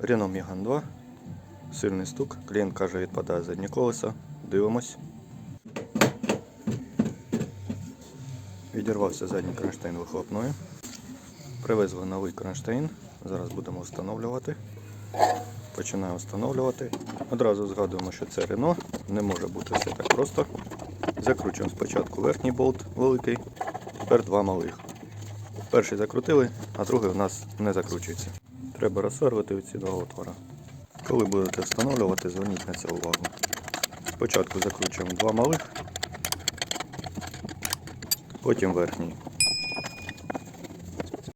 Renault Megane 2. Сильний стук. Клієнт каже, відпадає заднє колесо. Дивимось. Відірвався задній кронштейн вихлопної. Привезли новий кронштейн. Зараз будемо встановлювати. Починаємо встановлювати. Одразу згадуємо, що це Renault. Не може бути все так просто. Закручуємо спочатку верхній болт великий, тепер два малих. Перший закрутили, а другий у нас не закручується. Треба розсверлити ці два отвори. Коли будете встановлювати, зверніть на це увагу. Спочатку закручуємо два малих, потім верхній.